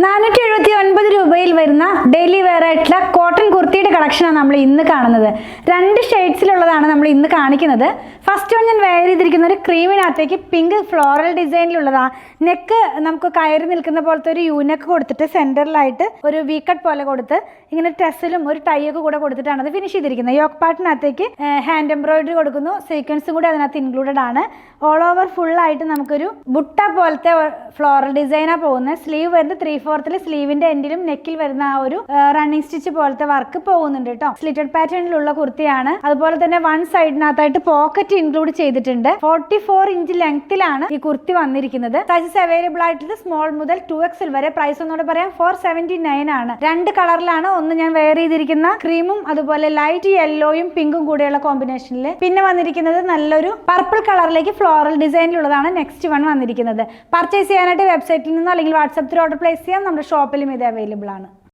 479 രൂപയിൽ വരുന്ന daily wear ആയിട്ടുള്ള കോട്ടൺ കുർത്തിയുടെ കളക്ഷനാണ് നമ്മൾ ഇന്ന് കാണുന്നത്. 2 ഷെയ്ഡ്സിലുള്ളതാണ് നമ്മൾ ഇന്ന് കാണിക്കുന്നത്. ഫസ്റ്റ് വൺ ഞാൻ വെയർ ചെയ്തിരിക്കുന്ന ഒരു ക്രീമിനകത്തേക്ക് പിങ്ക് ഫ്ലോറൽ ഡിസൈനിലുള്ളതാണ്. നെക്ക് നമുക്ക് കയറി നിൽക്കുന്ന പോലത്തെ ഒരു യൂനെക്ക് കൊടുത്തിട്ട് സെൻറ്ററിലായിട്ട് ഒരു വി കട്ട് പോലെ കൊടുത്ത് ഇങ്ങനെ ടെസ്സിലും ഒരു ടൈയൊക്കെ കൂടെ കൊടുത്തിട്ടാണ് അത് ഫിനിഷ് ചെയ്തിരിക്കുന്നത്. യോക്ക് പാർട്ടിനകത്തേക്ക് ഹാൻഡ് എംബ്രോയിഡറി കൊടുക്കുന്നു. സീക്വൻസും കൂടി അതിനകത്ത് ഇൻക്ലൂഡഡ് ആണ്. ഓൾ ഓവർ ഫുള്ളായിട്ട് നമുക്കൊരു ബുട്ട പോലത്തെ ഫ്ലോറൽ ഡിസൈനാണ് പോകുന്നത്. സ്ലീവ് വരുന്നത് 3/4 സ്ലീവിന്റെ എൻഡിലും നെക്കിൽ വരുന്ന ആ ഒരു റണ്ണിങ് സ്റ്റിച്ച് പോലത്തെ വർക്ക് പോകുന്നുണ്ട് കേട്ടോ. സ്ലിറ്റഡ് പാറ്റേണിലുള്ള കുർത്തിയാണ്. അതുപോലെ തന്നെ വൺ സൈഡിനകത്തായിട്ട് പോക്കറ്റ് ഇൻക്ലൂഡ് ചെയ്തിട്ടുണ്ട്. 44 ഇഞ്ച് ലെങ്ത്തിലാണ് ഈ കുർത്തി വന്നിരിക്കുന്നത്. സൈസസ് അവൈലബിൾ ആയിട്ടുള്ളത് സ്മോൾ മുതൽ 2XL വരെ. പ്രൈസ് ഒന്നുകൂടെ പറയാം, 479 ആണ്. 2 കളറിലാണ്. ഒന്ന് ഞാൻ വെയർ ചെയ്തിരിക്കുന്ന ക്രീമും അതുപോലെ ലൈറ്റ് യെല്ലോയും പിങ്കും കൂടെയുള്ള കോമ്പിനേഷനിൽ. പിന്നെ വന്നിരിക്കുന്നത് നല്ലൊരു പർപ്പിൾ കളറിലേക്ക് ഫ്ലോറൽ ഡിസൈനിലുള്ളതാണ് നെക്സ്റ്റ് വൺ വന്നിരിക്കുന്നത്. പർച്ചേസ് ചെയ്യാനായിട്ട് വെബ്സൈറ്റിൽ നിന്നോ അല്ലെങ്കിൽ വാട്സാപ്പ് ത്രൂ ഓർഡർ പ്ലേസ് ചെയ്യാം. നമ്മുടെ ഷോപ്പിലും ഇത് അവൈലബിൾ ആണ്.